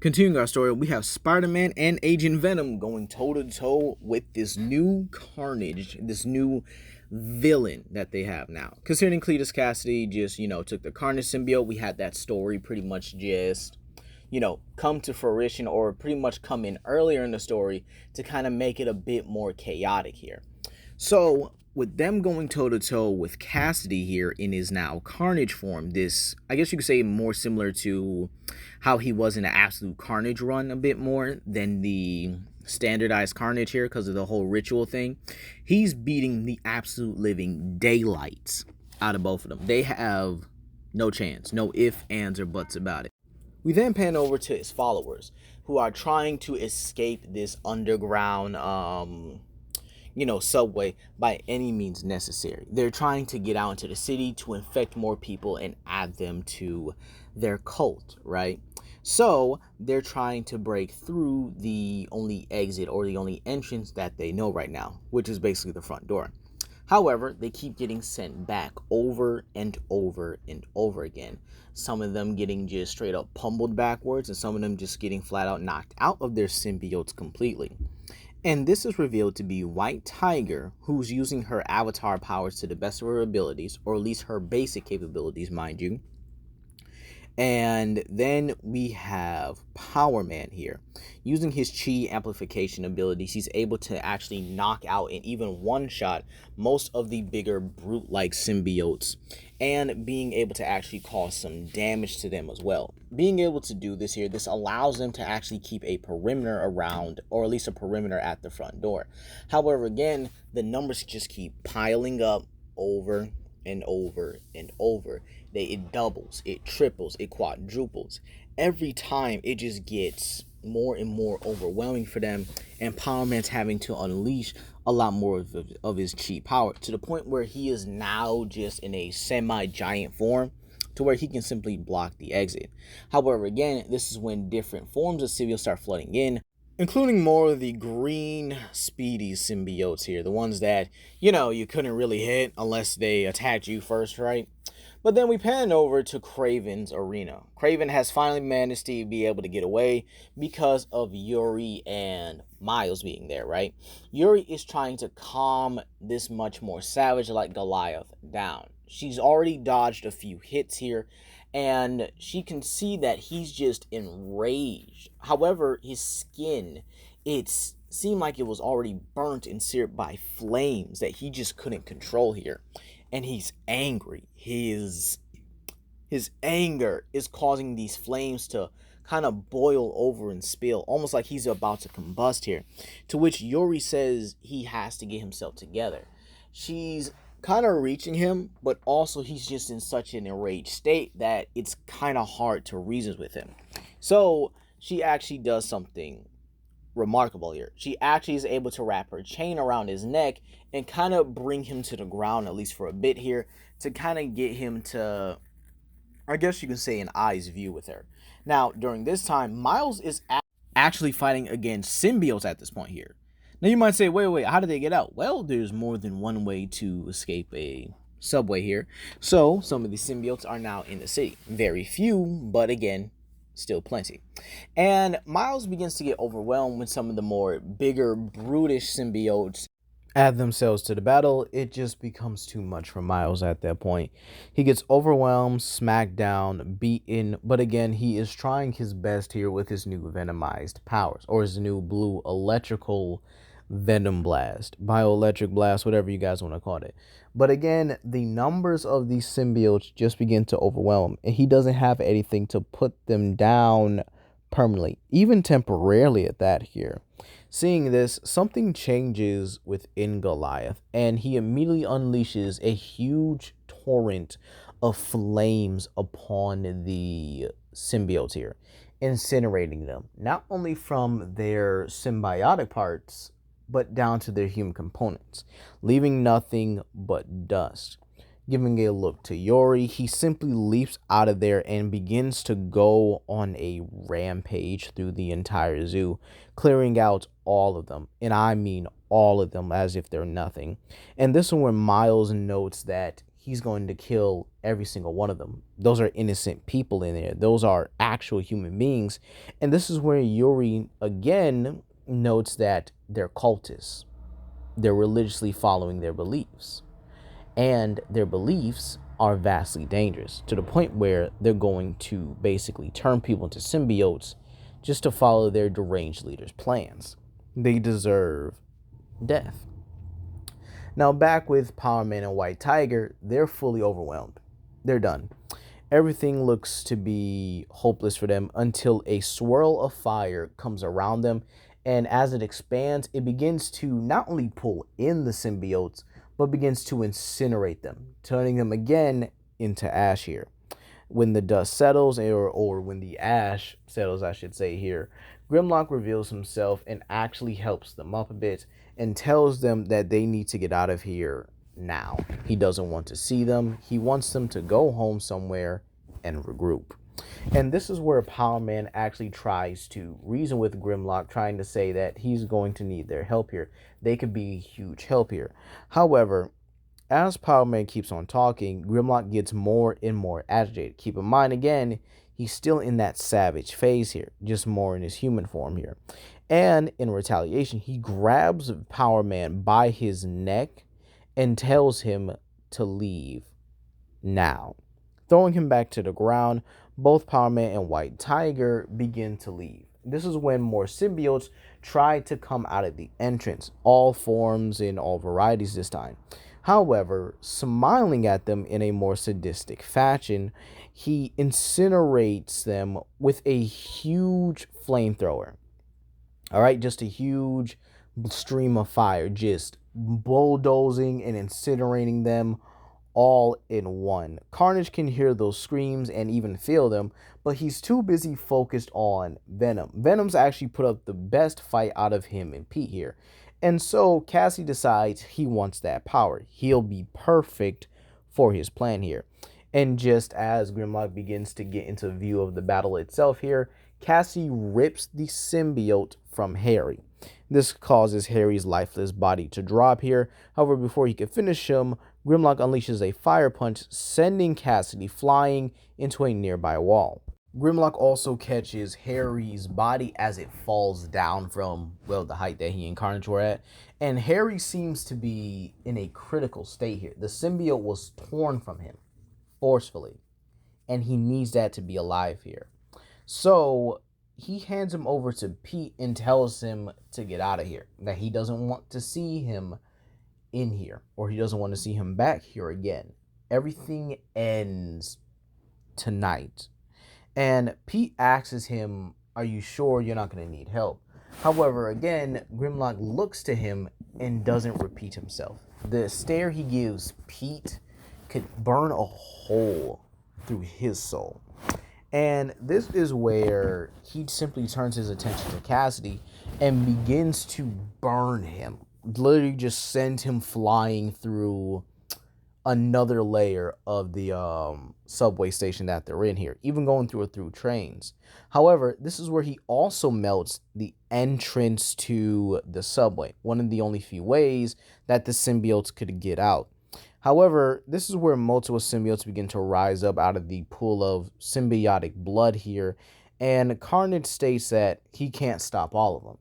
Continuing our story, we have Spider-Man and Agent Venom going toe-to-toe with this new Carnage, this new villain that they have now. Considering Cletus Cassidy just, took the Carnage symbiote, we had that story pretty much just, come to fruition, or pretty much come in earlier in the story to kind of make it a bit more chaotic here. So, with them going toe to toe with Cassidy here in his now Carnage form, this, I guess you could say, more similar to how he was in the Absolute Carnage run a bit more than the standardized Carnage here because of the whole ritual thing. He's beating the absolute living daylights out of both of them. They have no chance, no ifs, ands, or buts about it. We then pan over to his followers who are trying to escape this underground subway by any means necessary. They're trying to get out into the city to infect more people and add them to their cult, right? So they're trying to break through the only exit or the only entrance that they know right now, which is basically the front door. However, they keep getting sent back over and over and over again. Some of them getting just straight up pummeled backwards, and some of them just getting flat out knocked out of their symbiotes completely. And this is revealed to be White Tiger, who's using her avatar powers to the best of her abilities, or at least her basic capabilities, mind you. And then we have Power Man here. Using his chi amplification abilities, he's able to actually knock out and even one-shot most of the bigger brute-like symbiotes, and being able to actually cause some damage to them as well. Being able to do this here, this allows them to actually keep a perimeter around, or at least a perimeter at the front door. However, again, the numbers just keep piling up over and over and over. It doubles, it triples, it quadruples. Every time it just gets more and more overwhelming for them, and Power Man's having to unleash a lot more of his chi power, to the point where he is now just in a semi-giant form to where he can simply block the exit. However, again, this is when different forms of symbiotes start flooding in, including more of the green speedy symbiotes here, the ones that, you couldn't really hit unless they attacked you first, right? But then we pan over to Kraven's arena. Kraven has finally managed to be able to get away because of Yuri and Miles being there, right? Yuri is trying to calm this much more savage like Goliath down. She's already dodged a few hits here, and she can see that he's just enraged. However, his skin, it seemed like it was already burnt and seared by flames that he just couldn't control here. And he's angry. His anger is causing these flames to kind of boil over and spill, almost like he's about to combust here. To which Yuri says he has to get himself together. She's kind of reaching him, but also he's just in such an enraged state that it's kind of hard to reason with him. So she actually does something remarkable here. She actually is able to wrap her chain around his neck and kind of bring him to the ground, at least for a bit here, to kind of get him to, I guess you can say, an eye's view with her. Now, during this time, Miles is actually fighting against symbiotes at this point here. Now, you might say, wait, how did they get out? Well, there's more than one way to escape a subway here. So, some of the symbiotes are now in the city. Very few, but again, still plenty. And Miles begins to get overwhelmed when some of the more bigger, brutish symbiotes add themselves to the battle. It just becomes too much for Miles at that point. He gets overwhelmed, smacked down, beaten, but again, he is trying his best here with his new venomized powers, or his new blue electrical venom blast, bioelectric blast, whatever you guys want to call it. But again, the numbers of these symbiotes just begin to overwhelm him, and he doesn't have anything to put them down permanently, even temporarily at that here. Seeing this, something changes within Goliath, and he immediately unleashes a huge torrent of flames upon the symbiotes here, incinerating them, not only from their symbiotic parts, but down to their human components, leaving nothing but dust. Giving a look to Yuri, he simply leaps out of there and begins to go on a rampage through the entire zoo, clearing out all of them. And I mean all of them, as if they're nothing. And this is when Miles notes that he's going to kill every single one of them. Those are innocent people in there. Those are actual human beings. And this is where Yuri again notes that they're cultists. They're religiously following their beliefs. And their beliefs are vastly dangerous to the point where they're going to basically turn people into symbiotes just to follow their deranged leader's plans. They deserve death. Now, back with Power Man and White Tiger, they're fully overwhelmed. They're done. Everything looks to be hopeless for them until a swirl of fire comes around them. And as it expands, it begins to not only pull in the symbiotes, but begins to incinerate them, turning them again into ash here. When the dust settles, or when the ash settles, I should say here, Grimlock reveals himself and actually helps them up a bit and tells them that they need to get out of here now. He doesn't want to see them. He wants them to go home somewhere and regroup. And this is where Power Man actually tries to reason with Grimlock, trying to say that he's going to need their help here. They could be a huge help here. However, as Power Man keeps on talking, Grimlock gets more and more agitated. Keep in mind, again, he's still in that savage phase here, just more in his human form here. And in retaliation, he grabs Power Man by his neck and tells him to leave now. Throwing him back to the ground, both Power Man and White Tiger begin to leave. This is when more symbiotes try to come out of the entrance, all forms and all varieties this time. However, smiling at them in a more sadistic fashion, he incinerates them with a huge flamethrower. All right, just a huge stream of fire, just bulldozing and incinerating them all in one. Carnage can hear those screams and even feel them, but he's too busy focused on Venom. Venom's actually put up the best fight out of him and Pete here. And so Cassie decides he wants that power. He'll be perfect for his plan here. And just as Grimlock begins to get into view of the battle itself here, Cassie rips the symbiote from Harry. This causes Harry's lifeless body to drop here. However, before he can finish him, Grimlock unleashes a fire punch, sending Cassidy flying into a nearby wall. Grimlock also catches Harry's body as it falls down from, well, the height that he and Carnage were at. And Harry seems to be in a critical state here. The symbiote was torn from him forcefully, and he needs that to be alive here. So he hands him over to Pete and tells him to get out of here, that he doesn't want to see him in here, or he doesn't want to see him back here again. Everything ends tonight. And Pete asks him, are you sure you're not going to need help? However, again, Grimlock looks to him and doesn't repeat himself. The stare he gives Pete could burn a hole through his soul. And this is where he simply turns his attention to Cassidy and begins to burn him. Literally just send him flying through another layer of the subway station that they're in here, even going through trains. However, this is where he also melts the entrance to the subway, one of the only few ways that the symbiotes could get out. However, this is where multiple symbiotes begin to rise up out of the pool of symbiotic blood here, and Carnage states that he can't stop all of them.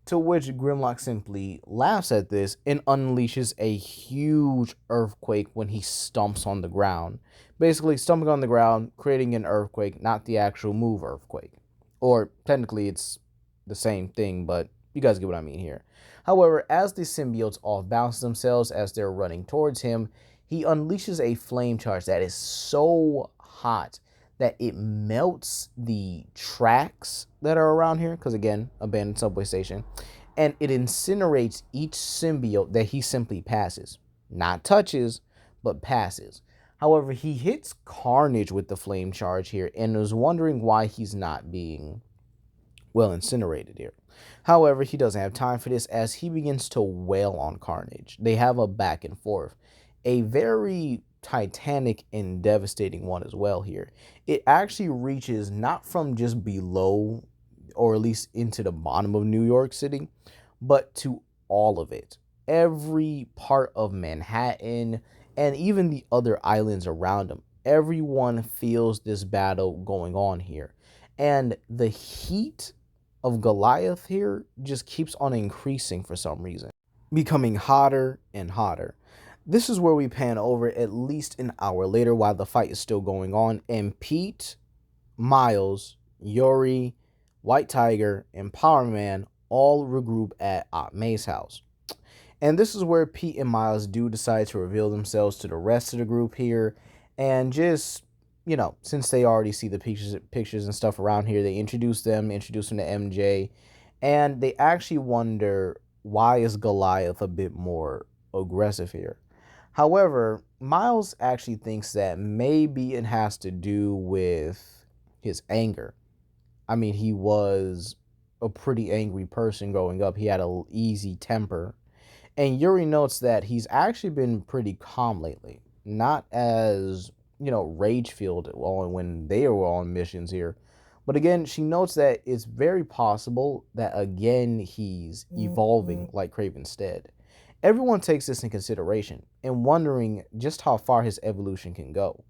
To which Grimlock simply laughs at this and unleashes a huge earthquake when he stomps on the ground. Basically, stomping on the ground, creating an earthquake, not the actual move earthquake. Or, technically, it's the same thing, but you guys get what I mean here. However, as the symbiotes all bounce themselves as they're running towards him, he unleashes a flame charge that is so hot that it melts the tracks that are around here, because again, abandoned subway station, and it incinerates each symbiote that he simply passes. Not touches, but passes. However, he hits Carnage with the flame charge here and is wondering why he's not being, well, incinerated here. However, he doesn't have time for this as he begins to wail on Carnage. They have a back and forth. A very titanic and devastating one as well here. It actually reaches not from just below, or at least into the bottom of New York City, but to all of it. Every part of Manhattan and even the other islands around him. Everyone feels this battle going on here. And the heat of Goliath here just keeps on increasing for some reason, becoming hotter and hotter. This is where we pan over at least an hour later while the fight is still going on, and Pete, Miles, Yuri, White Tiger, and Power Man all regroup at Aunt May's house. And this is where Pete and Miles do decide to reveal themselves to the rest of the group here. And just, since they already see the pictures and stuff around here, they introduce them to MJ. And they actually wonder, why is Goliath a bit more aggressive here? However, Miles actually thinks that maybe it has to do with his anger. I mean, he was a pretty angry person growing up. He had an easy temper, and Yuri notes that he's actually been pretty calm lately. Not as, rage filled when they were on missions here. But again, she notes that it's very possible that again he's evolving like Kraven's dead. Everyone takes this in consideration and wondering just how far his evolution can go.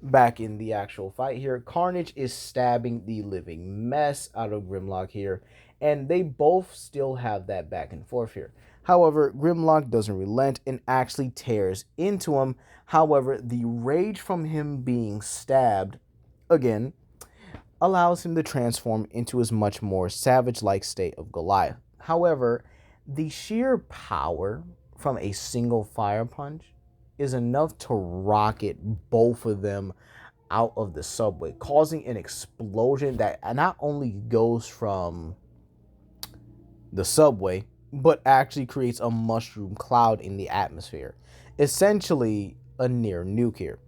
Back in the actual fight here, Carnage is stabbing the living mess out of Grimlock here, and they both still have that back and forth here. However, Grimlock doesn't relent and actually tears into him. However, the rage from him being stabbed, again, allows him to transform into his much more savage-like state of Goliath. However, the sheer power from a single fire punch is enough to rocket both of them out of the subway, causing an explosion that not only goes from the subway, but actually creates a mushroom cloud in the atmosphere. Essentially, a near nuke here.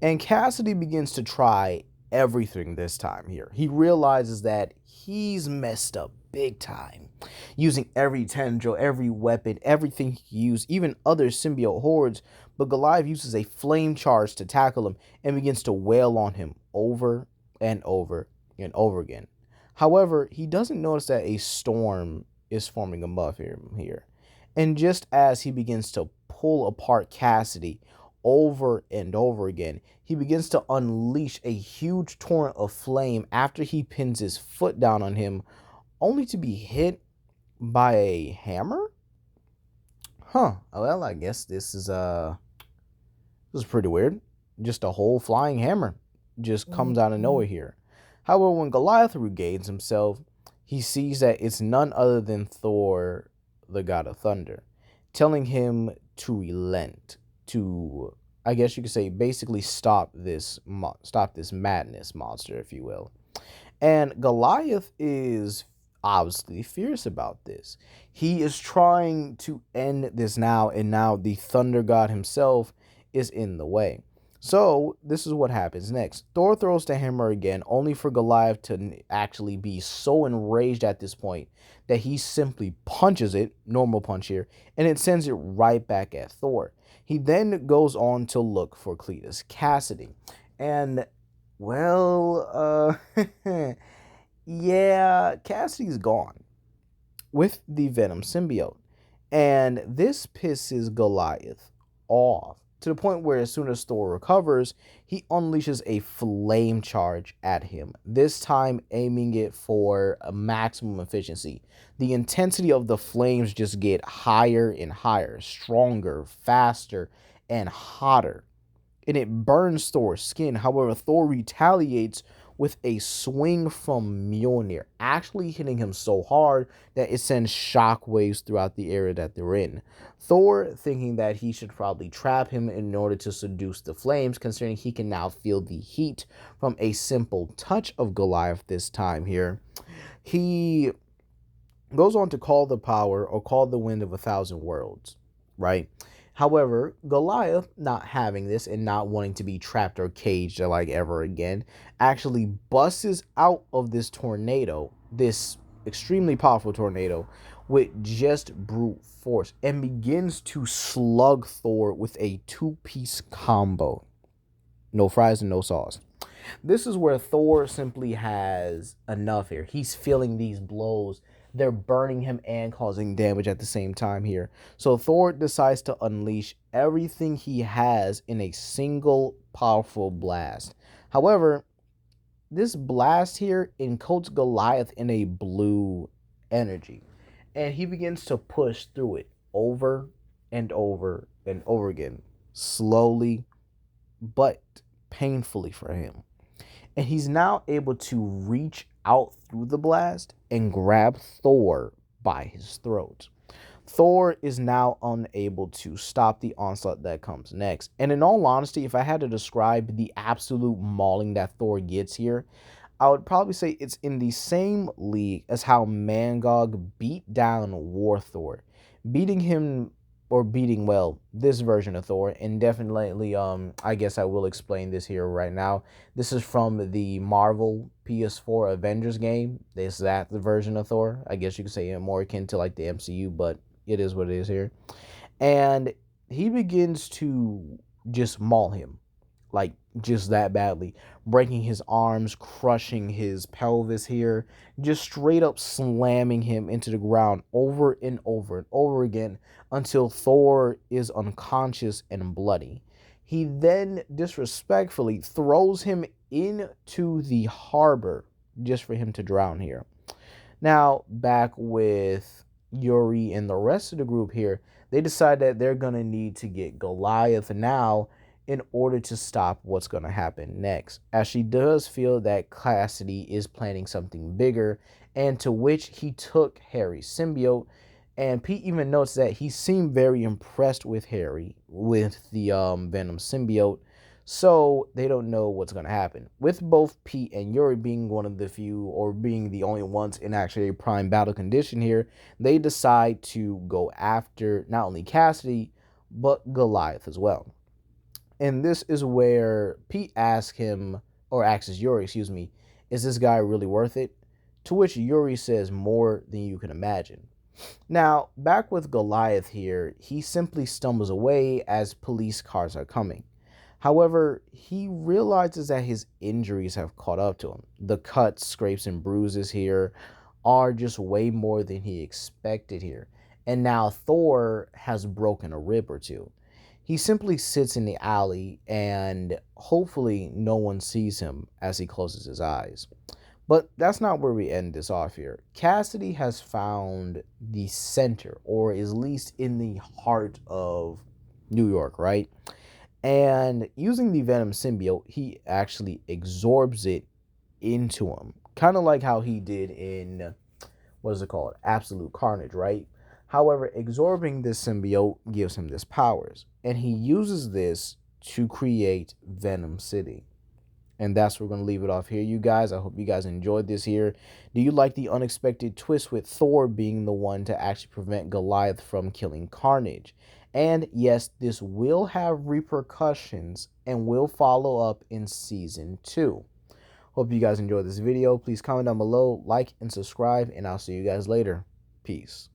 And Cassidy begins to try everything this time here. He realizes that he's messed up big time, using every tendril, every weapon, everything he can use, even other symbiote hordes, but Goliath uses a flame charge to tackle him and begins to wail on him over and over and over again. However, he doesn't notice that a storm is forming above him here. And just as he begins to pull apart Cassidy over and over again, he begins to unleash a huge torrent of flame after he pins his foot down on him, only to be hit by a hammer? Well, I guess this is pretty weird. Just a whole flying hammer just comes out of nowhere here. However, when Goliath regains himself, he sees that it's none other than Thor, the god of thunder, telling him to relent, to, I guess you could say, basically stop this madness monster, if you will. And Goliath is obviously fierce about this. He is trying to end this now, and now the thunder god himself is in the way. So this is what happens next. Thor throws the hammer again, only for Goliath to actually be so enraged at this point that he simply punches it, normal punch here, and it sends it right back at Thor. He then goes on to look for Cletus Cassidy. And, well, yeah, Cassidy's gone with the Venom symbiote. And this pisses Goliath off, to the point where as soon as Thor recovers, he unleashes a flame charge at him, this time aiming it for a maximum efficiency. The intensity of the flames just get higher and higher, stronger, faster, and hotter, and it burns Thor's skin. However, Thor retaliates with a swing from Mjolnir, actually hitting him so hard that it sends shockwaves throughout the area that they're in. Thor, thinking that he should probably trap him in order to seduce the flames, considering he can now feel the heat from a simple touch of Goliath this time here, he goes on to call the power or call the wind of 1,000 worlds, right? However, Goliath, not having this and not wanting to be trapped or caged like ever again, actually busts out of this tornado, this extremely powerful tornado, with just brute force, and begins to slug Thor with a two-piece combo. No fries and no sauce. This is where Thor simply has enough here. He's feeling these blows they're burning him and causing damage at the same time here. So Thor decides to unleash everything he has in a single powerful blast. However, this blast here encoats Goliath in a blue energy, and he begins to push through it over and over and over again, slowly but painfully for him. And he's now able to reach out through the blast and grab Thor by his throat. Thor is now unable to stop the onslaught that comes next. And in all honesty, if I had to describe the absolute mauling that Thor gets here, I would probably say it's in the same league as how Mangog beat down War Thor, beating him or beating, well, this version of Thor. And definitely I guess I will explain this here right now. This is from the Marvel PS4 Avengers game. Is that the version of Thor? I guess you could say more akin to like the MCU, but it is what it is here. And he begins to just maul him, like just that badly, breaking his arms, crushing his pelvis here, just straight up slamming him into the ground over and over and over again until Thor is unconscious and bloody. He then disrespectfully throws him into the harbor just for him to drown here. Now, back with Yuri and the rest of the group here, they decide that they're going to need to get Goliath now in order to stop what's going to happen next, as she does feel that Cassidy is planning something bigger, and to which he took Harry's symbiote. And Pete even notes that he seemed very impressed with Harry with the Venom symbiote, so they don't know what's going to happen. With both Pete and Yuri being one of the few, or being the only ones in actually a prime battle condition here, they decide to go after not only Cassidy, but Goliath as well. And this is where Pete asks him, or asks Yuri, excuse me, is this guy really worth it? To which Yuri says, more than you can imagine. Now, back with Goliath here, he simply stumbles away as police cars are coming. However, he realizes that his injuries have caught up to him. The cuts, scrapes, and bruises here are just way more than he expected here. And now Thor has broken a rib or two. He simply sits in the alley, and hopefully no one sees him as he closes his eyes. But that's not where we end this off here. Cassidy has found the center, or is at least in the heart of New York, right? And using the Venom symbiote, he actually absorbs it into him. Kind of like how he did in, what is it called? Absolute Carnage, right? However, absorbing this symbiote gives him this powers. And he uses this to create Venom City. And that's where we're going to leave it off here, you guys. I hope you guys enjoyed this here. Do you like the unexpected twist with Thor being the one to actually prevent Goliath from killing Carnage? And yes, this will have repercussions and will follow up in Season 2. Hope you guys enjoyed this video. Please comment down below, like, and subscribe, and I'll see you guys later. Peace.